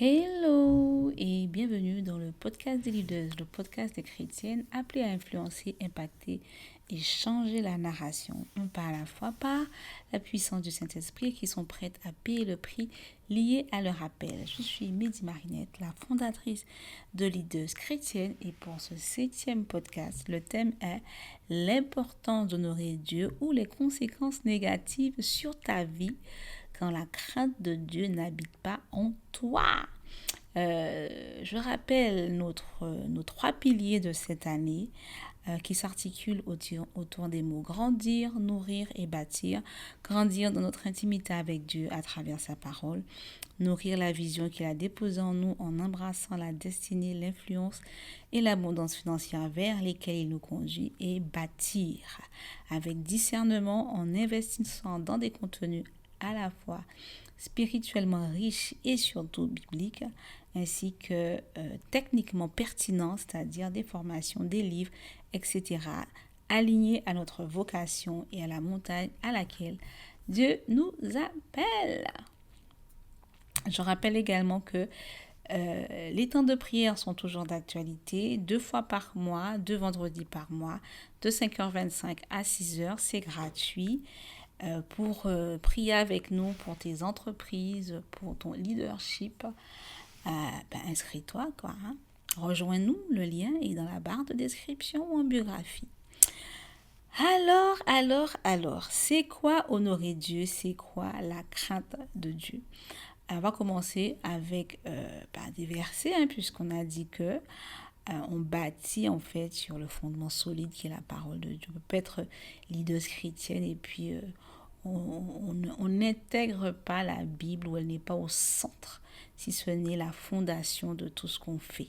Hello et bienvenue dans le podcast des leaders, le podcast des chrétiennes appelé à influencer, impacter et changer la narration, un pas à la fois par la puissance du Saint-Esprit qui sont prêtes à payer le prix lié à leur appel. Je suis Mehdi Marinette, la fondatrice de Leaders chrétiennes et pour ce 7e podcast, le thème est l'importance d'honorer Dieu ou les conséquences négatives sur ta vie quand la crainte de Dieu n'habite pas en toi. Je rappelle nos 3 piliers de cette année qui s'articulent autour des mots grandir, nourrir et bâtir. Grandir dans notre intimité avec Dieu à travers sa parole. Nourrir la vision qu'il a déposée en nous en embrassant la destinée, l'influence et l'abondance financière vers lesquelles il nous conduit. Et bâtir avec discernement en investissant dans des contenus à la fois spirituellement riches et surtout bibliques, ainsi que techniquement pertinents, c'est-à-dire des formations, des livres, etc., alignés à notre vocation et à la montagne à laquelle Dieu nous appelle. Je rappelle également que les temps de prière sont toujours d'actualité, 2 fois par mois, 2 vendredis par mois, de 5h25 à 6h, c'est gratuit. Pour prier avec nous, pour tes entreprises, pour ton leadership, inscris-toi, quoi. Hein. Rejoins-nous, le lien est dans la barre de description ou en biographie. Alors, c'est quoi honorer Dieu? C'est quoi la crainte de Dieu? On va commencer avec des versets, hein, puisqu'on a dit que on bâtit en fait sur le fondement solide qui est la parole de Dieu. On peut pas être leader chrétienne et puis on n'intègre pas la Bible où elle n'est pas au centre, si ce n'est la fondation de tout ce qu'on fait.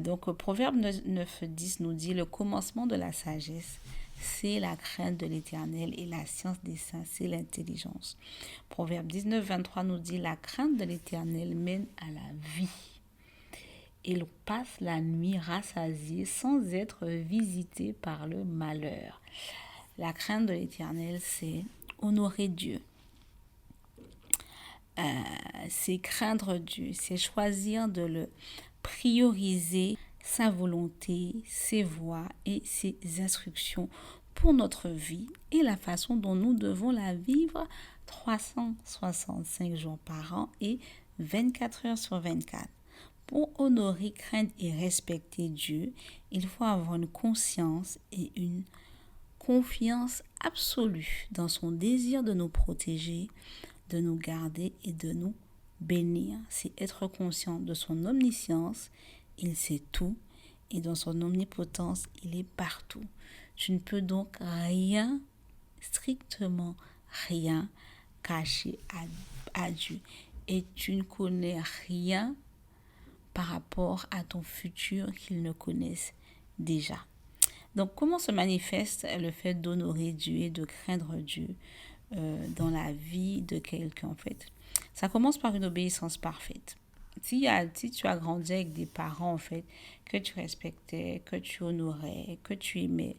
Donc Proverbe 9:10 nous dit le commencement de la sagesse, c'est la crainte de l'Éternel et la science des saints, c'est l'intelligence. Proverbe 19:23 nous dit la crainte de l'Éternel mène à la vie. Il passe la nuit rassasié sans être visité par le malheur. La crainte de l'Éternel, c'est honorer Dieu. C'est craindre Dieu, c'est choisir de le prioriser, sa volonté, ses voies et ses instructions pour notre vie et la façon dont nous devons la vivre 365 jours par an et 24 heures sur 24. Pour honorer, craindre et respecter Dieu, il faut avoir une conscience et une confiance absolue dans son désir de nous protéger, de nous garder et de nous bénir. C'est être conscient de son omniscience, il sait tout, et dans son omnipotence, il est partout. Tu ne peux donc rien, strictement rien, cacher à Dieu. Et tu ne connais rien par rapport à ton futur qu'il ne connaisse déjà. Donc, comment se manifeste le fait d'honorer Dieu et de craindre Dieu dans la vie de quelqu'un, en fait? Ça commence par une obéissance parfaite. Si tu as grandi avec des parents, en fait, que tu respectais, que tu honorais, que tu aimais,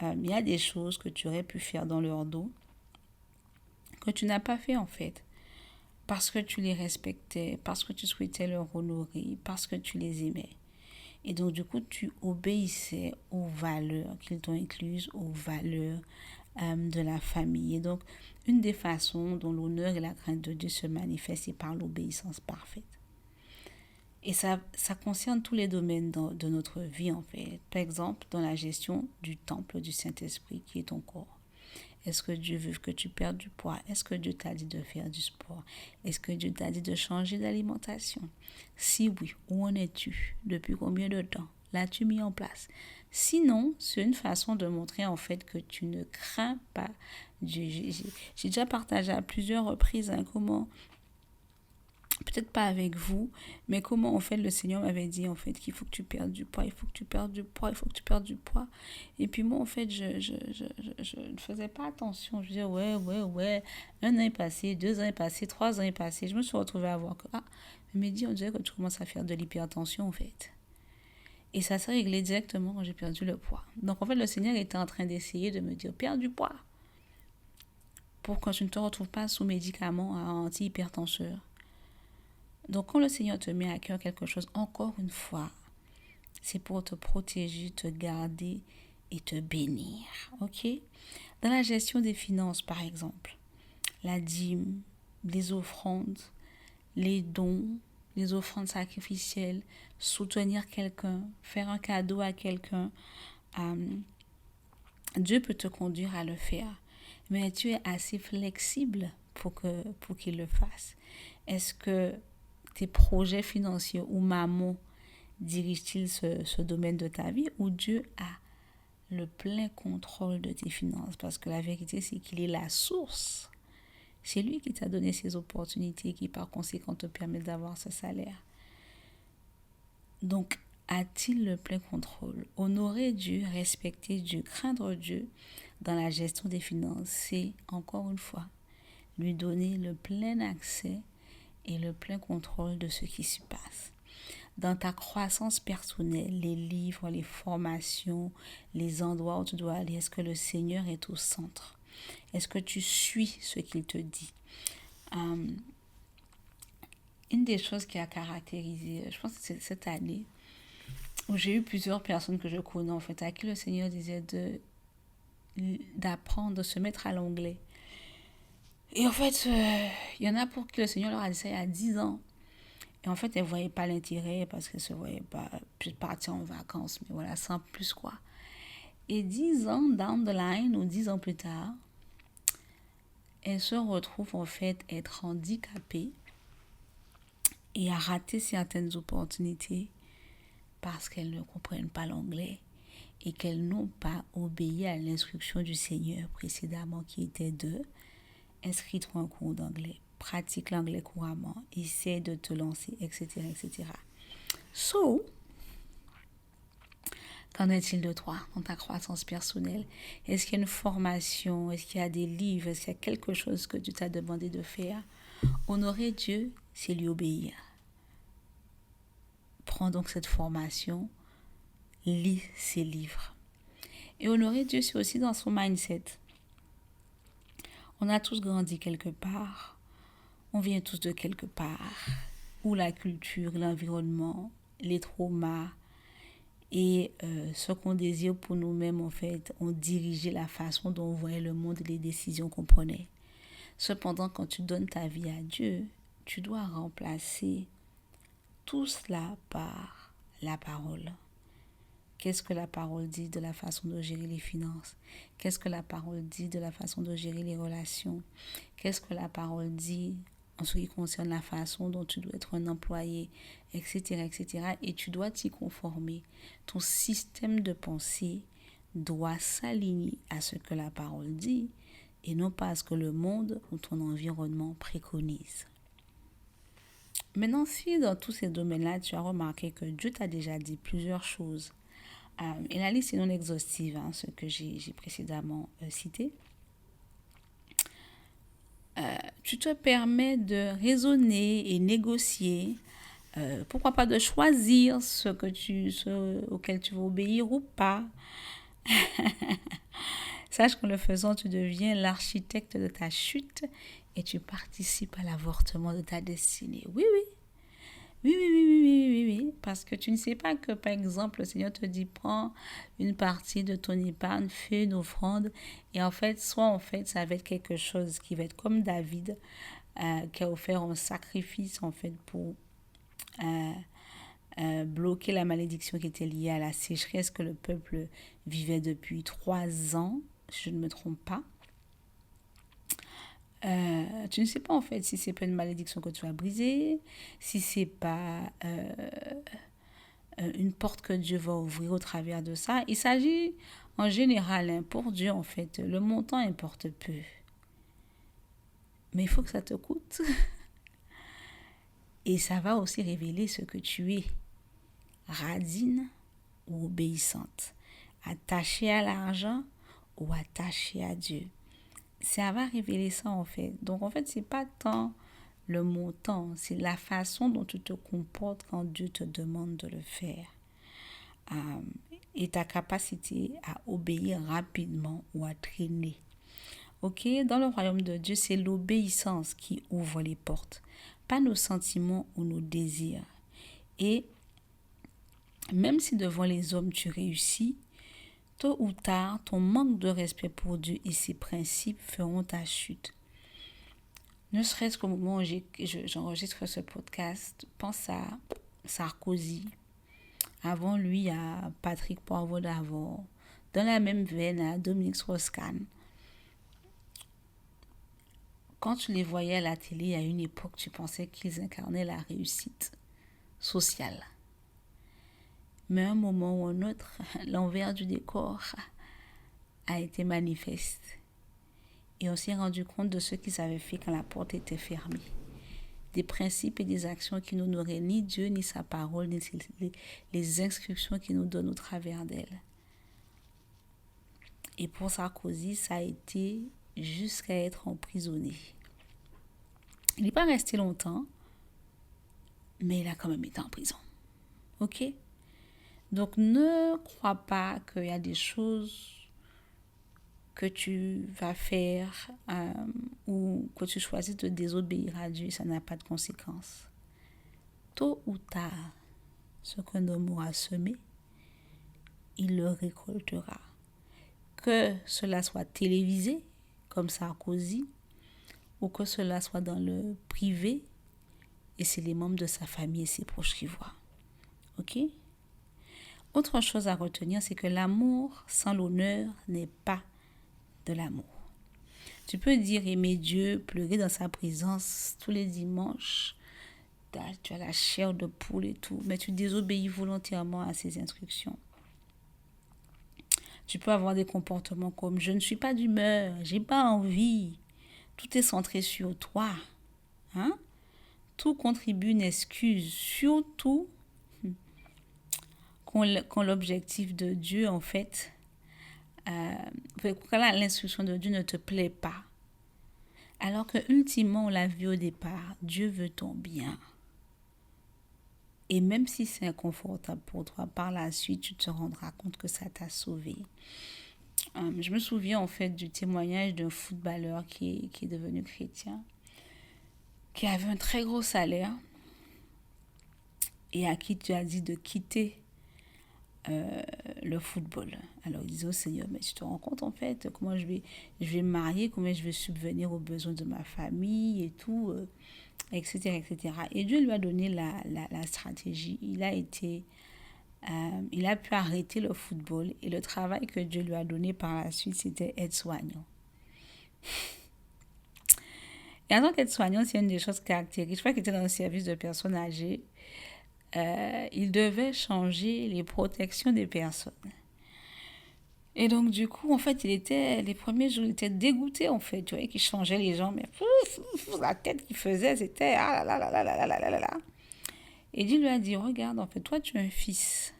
il y a des choses que tu aurais pu faire dans leur dos que tu n'as pas fait, en fait. Parce que tu les respectais, parce que tu souhaitais leur honorer, parce que tu les aimais. Et donc, du coup, tu obéissais aux valeurs qu'ils t'ont incluses, aux valeurs de la famille. Et donc, une des façons dont l'honneur et la crainte de Dieu se manifestent, c'est par l'obéissance parfaite. Et ça concerne tous les domaines de notre vie, en fait. Par exemple, dans la gestion du temple du Saint-Esprit, qui est ton corps. Est-ce que Dieu veut que tu perdes du poids? Est-ce que Dieu t'a dit de faire du sport? Est-ce que Dieu t'a dit de changer d'alimentation? Si oui, où en es-tu? Depuis combien de temps l'as-tu mis en place? Sinon, c'est une façon de montrer en fait que tu ne crains pas Dieu. J'ai déjà partagé à plusieurs reprises comment, peut-être pas avec vous, mais comment en fait le Seigneur m'avait dit en fait qu'il faut que tu perdes du poids, il faut que tu perdes du poids, il faut que tu perdes du poids. Et puis moi en fait je ne faisais pas attention, je disais ouais, 1 an est passé, 2 ans est passé, 3 ans est passé, je me suis retrouvée à voir que il m'a dit on dirait que tu commences à faire de l'hypertension en fait. Et ça s'est réglé directement quand j'ai perdu le poids. Donc en fait le Seigneur était en train d'essayer de me dire perds du poids pour que tu ne te retrouves pas sous médicaments à anti-hypertenseurs. Donc, quand le Seigneur te met à cœur quelque chose, encore une fois, c'est pour te protéger, te garder et te bénir. OK? Dans la gestion des finances, par exemple, la dîme, les offrandes, les dons, les offrandes sacrificielles, soutenir quelqu'un, faire un cadeau à quelqu'un, Dieu peut te conduire à le faire. Mais tu es assez flexible pour qu'il le fasse. Est-ce que tes projets financiers ou maman dirige-t-il ce domaine de ta vie ou Dieu a le plein contrôle de tes finances? Parce que la vérité, c'est qu'il est la source. C'est lui qui t'a donné ces opportunités qui, par conséquent, te permettent d'avoir ce salaire. Donc, a-t-il le plein contrôle? Honorer Dieu, respecter Dieu, craindre Dieu dans la gestion des finances, c'est, encore une fois, lui donner le plein accès et le plein contrôle de ce qui se passe. Dans ta croissance personnelle, les livres, les formations, les endroits où tu dois aller, est-ce que le Seigneur est au centre? Est-ce que tu suis ce qu'il te dit? Une des choses qui a caractérisé, je pense que c'est cette année, où j'ai eu plusieurs personnes que je connais, en fait, à qui le Seigneur disait d'apprendre, de se mettre à l'anglais. Et en fait, il y en a pour qui le Seigneur leur a dit ça il y a 10 ans. Et en fait, elles ne voyaient pas l'intérêt parce qu'elles ne se voyaient pas partir en vacances, mais voilà, sans plus quoi. Et 10 ans down the line, ou 10 ans plus tard, elles se retrouvent en fait être handicapées et à rater certaines opportunités parce qu'elles ne comprennent pas l'anglais et qu'elles n'ont pas obéi à l'instruction du Seigneur précédemment qui était de inscris-toi en cours d'anglais, pratique l'anglais couramment, essaie de te lancer, etc., etc. So, qu'en est-il de toi dans ta croissance personnelle? Est-ce qu'il y a une formation? Est-ce qu'il y a des livres? Est-ce qu'il y a quelque chose que Dieu t'a demandé de faire? Honorer Dieu, c'est lui obéir. Prends donc cette formation, lis ces livres. Et honorer Dieu, c'est aussi dans son mindset. On a tous grandi quelque part. On vient tous de quelque part. Où la culture, l'environnement, les traumas et ce qu'on désire pour nous-mêmes, en fait, ont dirigé la façon dont on voyait le monde et les décisions qu'on prenait. Cependant, quand tu donnes ta vie à Dieu, tu dois remplacer tout cela par la parole. Qu'est-ce que la parole dit de la façon de gérer les finances? Qu'est-ce que la parole dit de la façon de gérer les relations? Qu'est-ce que la parole dit en ce qui concerne la façon dont tu dois être un employé, etc., etc. Et tu dois t'y conformer. Ton système de pensée doit s'aligner à ce que la parole dit et non pas à ce que le monde ou ton environnement préconise. Maintenant, si dans tous ces domaines-là, tu as remarqué que Dieu t'a déjà dit plusieurs choses, et la liste est non exhaustive, ce que j'ai précédemment cité, tu te permets de raisonner et négocier, pourquoi pas de choisir ce auquel tu veux obéir ou pas. Sache qu'en le faisant, tu deviens l'architecte de ta chute et tu participes à l'avortement de ta destinée. Oui, oui. Oui. Parce que tu ne sais pas que, par exemple, le Seigneur te dit, prends une partie de ton épargne, fais une offrande. Et en fait, ça va être quelque chose qui va être comme David, qui a offert un sacrifice, en fait, pour bloquer la malédiction qui était liée à la sécheresse que le peuple vivait depuis 3 ans, si je ne me trompe pas. Tu ne sais pas en fait si c'est pas une malédiction que tu as brisée, si c'est pas une porte que Dieu va ouvrir au travers de ça. Il s'agit en général, pour Dieu en fait, le montant importe peu. Mais il faut que ça te coûte. Et ça va aussi révéler ce que tu es, radine ou obéissante, attachée à l'argent ou attachée à Dieu. Ça va révéler ça en fait. Donc en fait, c'est pas tant le montant, c'est la façon dont tu te comportes quand Dieu te demande de le faire. Et ta capacité à obéir rapidement ou à traîner. Ok, dans le royaume de Dieu, c'est l'obéissance qui ouvre les portes, pas nos sentiments ou nos désirs. Et même si devant les hommes tu réussis, tôt ou tard, ton manque de respect pour Dieu et ses principes feront ta chute. Ne serait-ce qu'au moment où j'enregistre ce podcast, pense à Sarkozy. Avant lui, à Patrick Poivre d'Arvor. Dans la même veine, à Dominique Strauss-Kahn. Quand tu les voyais à la télé, à une époque, tu pensais qu'ils incarnaient la réussite sociale. Mais à un moment ou un autre, l'envers du décor a été manifeste. Et on s'est rendu compte de ce qu'ils avaient fait quand la porte était fermée. Des principes et des actions qui n'honoraient ni Dieu, ni sa parole, ni les instructions qu'il nous donne au travers d'elle. Et pour Sarkozy, ça a été jusqu'à être emprisonné. Il n'est pas resté longtemps, mais il a quand même été en prison. Ok? Donc, ne crois pas qu'il y a des choses que tu vas faire ou que tu choisis de désobéir à Dieu, ça n'a pas de conséquences. Tôt ou tard, ce qu'un homme aura semé, il le récoltera. Que cela soit télévisé, comme Sarkozy, ou que cela soit dans le privé, et c'est les membres de sa famille et ses proches qui voient. Ok? Autre chose à retenir, c'est que l'amour sans l'honneur n'est pas de l'amour. Tu peux dire aimer Dieu, pleurer dans sa présence tous les dimanches, tu as la chair de poule et tout, mais tu désobéis volontairement à ses instructions. Tu peux avoir des comportements comme je ne suis pas d'humeur, j'ai pas envie. Tout est centré sur toi. Hein? Tout contribue une excuse, surtout quand l'objectif de Dieu, en fait, quand l'instruction de Dieu ne te plaît pas. Alors que ultimement, on l'a vu au départ, Dieu veut ton bien. Et même si c'est inconfortable pour toi, par la suite, tu te rendras compte que ça t'a sauvé. Je me souviens en fait du témoignage d'un footballeur qui est devenu chrétien, qui avait un très gros salaire et à qui tu as dit de quitter le football. Alors il disait au Seigneur, mais tu te rends compte en fait comment je vais me marier, comment je vais subvenir aux besoins de ma famille et tout, etc., etc. Et Dieu lui a donné la stratégie. Il a pu arrêter le football et le travail que Dieu lui a donné par la suite, c'était aide-soignant. Et en tant qu'aide-soignant, c'est une des choses caractéristiques. Je crois qu'il était dans le service de personnes âgées. Il devait changer les protections des personnes. Et donc, du coup, en fait, les premiers jours, il était dégoûté, en fait. Tu vois, qu'il changeait les gens, mais la tête qu'il faisait, c'était ah là là là là là là là là là. Et Dieu lui a dit, regarde, en fait, toi, tu as un fils.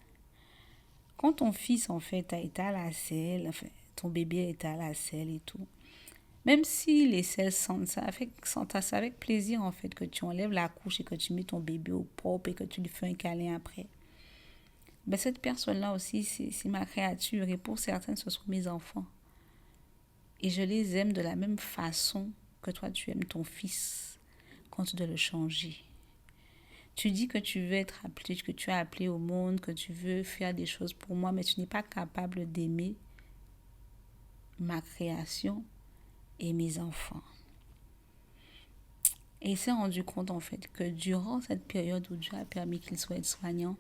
Quand ton fils, en fait, a été à la selle, enfin, ton bébé a été à la selle et tout, même si les selles sentent ça, c'est avec plaisir, en fait, que tu enlèves la couche et que tu mets ton bébé au propre et que tu lui fais un câlin après. Ben, cette personne-là aussi, c'est ma créature et pour certaines, ce sont mes enfants. Et je les aime de la même façon que toi, tu aimes ton fils quand tu dois le changer. Tu dis que tu veux être appelé, que tu es appelé au monde, que tu veux faire des choses pour moi, mais tu n'es pas capable d'aimer ma création et mes enfants. Et il s'est rendu compte en fait que durant cette période où Dieu a permis qu'il soit soignant,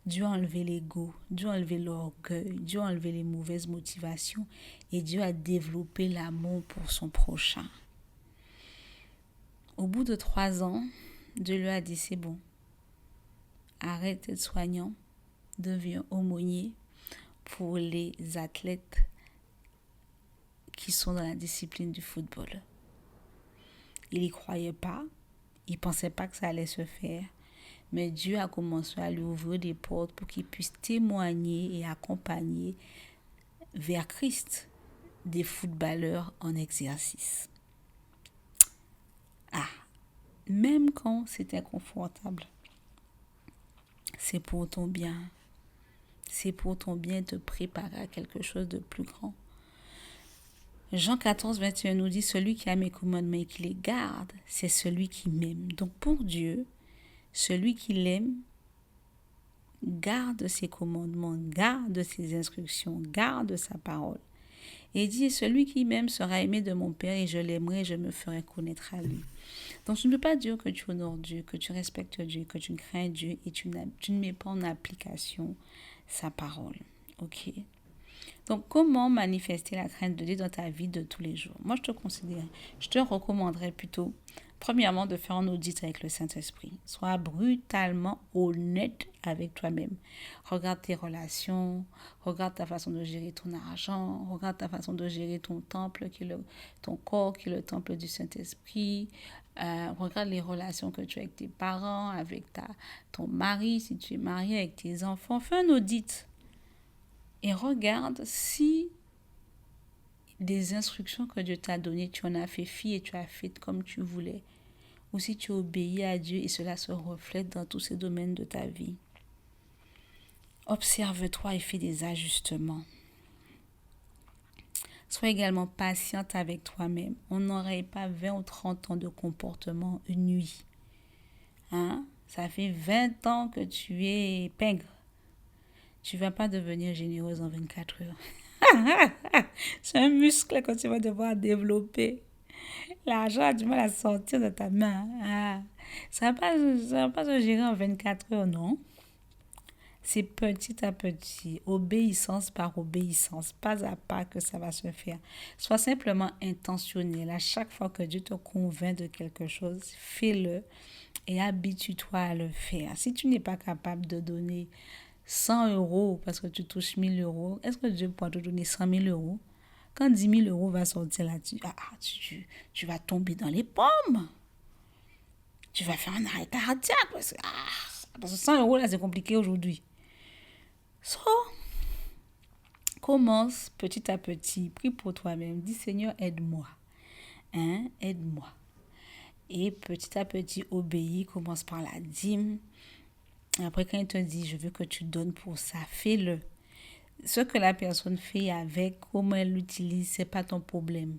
Dieu a enlevé l'ego, Dieu a enlevé l'orgueil, Dieu a enlevé les mauvaises motivations et Dieu a développé l'amour pour son prochain. Au bout de 3 ans, Dieu lui a dit c'est bon, arrête d'être soignant, deviens aumônier pour les athlètes qui sont dans la discipline du football. Il n'y croyait pas, il ne pensait pas que ça allait se faire, mais Dieu a commencé à lui ouvrir des portes pour qu'il puisse témoigner et accompagner vers Christ des footballeurs en exercice. Même quand c'est inconfortable, c'est pour ton bien. C'est pour ton bien de te préparer à quelque chose de plus grand. Jean 14, 21 nous dit, celui qui a mes commandements et qui les garde, c'est celui qui m'aime. Donc pour Dieu, celui qui l'aime, garde ses commandements, garde ses instructions, garde sa parole. Et il dit, celui qui m'aime sera aimé de mon Père et je l'aimerai et je me ferai connaître à lui. Donc tu ne peux pas dire que tu honores Dieu, que tu respectes Dieu, que tu crains Dieu et tu ne mets pas en application sa parole. Ok? Donc, comment manifester la crainte de Dieu dans ta vie de tous les jours? Moi, je te recommanderais plutôt, premièrement, de faire un audit avec le Saint-Esprit. Sois brutalement honnête avec toi-même. Regarde tes relations, regarde ta façon de gérer ton argent, regarde ta façon de gérer ton temple, ton corps, qui est le temple du Saint-Esprit. Regarde les relations que tu as avec tes parents, avec ton mari, si tu es marié, avec tes enfants. Fais un audit. Et regarde si des instructions que Dieu t'a données, tu en as fait fi et tu as fait comme tu voulais. Ou si tu obéis à Dieu et cela se reflète dans tous ces domaines de ta vie. Observe-toi et fais des ajustements. Sois également patiente avec toi-même. On n'aurait pas 20 ou 30 ans de comportement une nuit. Ça fait 20 ans que tu es pingre. Tu ne vas pas devenir généreuse en 24 heures. C'est un muscle que tu vas devoir développer. L'argent a du mal à sortir de ta main. Ça ne va pas se gérer en 24 heures, non. C'est petit à petit, obéissance par obéissance, pas à pas que ça va se faire. Sois simplement intentionnel. À chaque fois que Dieu te convainc de quelque chose, fais-le et habitue-toi à le faire. Si tu n'es pas capable de donner 100 euros parce que tu touches 1000 euros, est-ce que Dieu pourra te donner 100 000 euros? Quand 10 000 euros va sortir là, tu vas tomber dans les pommes. Tu vas faire un arrêt cardiaque parce que 100 euros là, c'est compliqué aujourd'hui. Commence petit à petit, prie pour toi-même, dis Seigneur, aide-moi. Aide-moi. Et petit à petit, obéis, commence par la dîme. Après, quand il te dit, je veux que tu donnes pour ça, fais-le. Ce que la personne fait avec, comment elle l'utilise, c'est pas ton problème.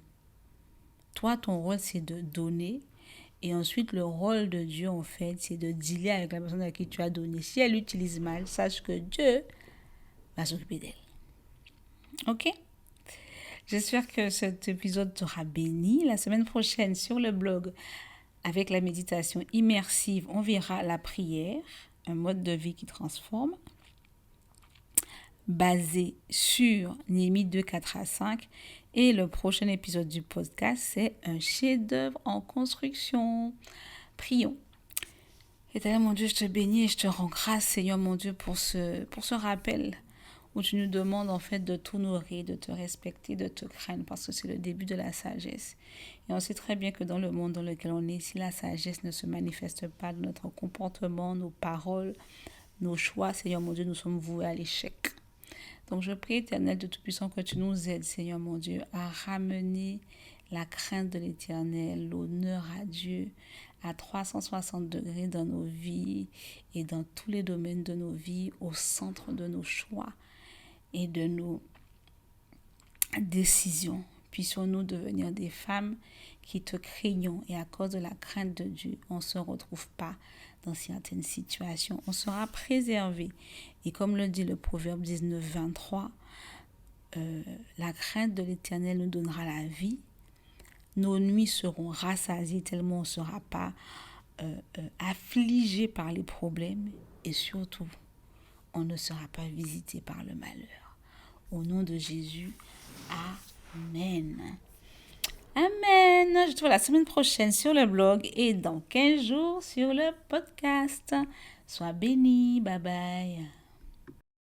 Toi, ton rôle, c'est de donner. Et ensuite, le rôle de Dieu, en fait, c'est de dealer avec la personne à qui tu as donné. Si elle l'utilise mal, sache que Dieu va s'occuper d'elle. Ok? J'espère que cet épisode t'aura béni. La semaine prochaine, sur le blog, avec la méditation immersive, on verra la prière, un mode de vie qui transforme, basé sur Néhémie 2, 4 à 5. Et le prochain épisode du podcast, c'est un chef-d'œuvre en construction. Prions. Éternel mon Dieu, je te bénis et je te rends grâce, Seigneur mon Dieu, pour ce rappel où tu nous demandes en fait de t'honorer, de te respecter, de te craindre, parce que c'est le début de la sagesse. Et on sait très bien que dans le monde dans lequel on est, si la sagesse ne se manifeste pas dans notre comportement, nos paroles, nos choix, Seigneur mon Dieu, nous sommes voués à l'échec. Donc je prie, Éternel de Tout-Puissant, que tu nous aides, Seigneur mon Dieu, à ramener la crainte de l'Éternel, l'honneur à Dieu, à 360 degrés dans nos vies et dans tous les domaines de nos vies, au centre de nos choix et de nos décisions. Puissions-nous devenir des femmes qui te craignons et à cause de la crainte de Dieu, on ne se retrouve pas dans certaines situations. On sera préservé. Et comme le dit le Proverbe 19, 23, la crainte de l'Éternel nous donnera la vie. Nos nuits seront rassasiées tellement on ne sera pas affligé par les problèmes et surtout, on ne sera pas visité par le malheur. Au nom de Jésus, Amen. Amen. Je te vois la semaine prochaine sur le blog et dans 15 jours sur le podcast. Sois béni. Bye bye.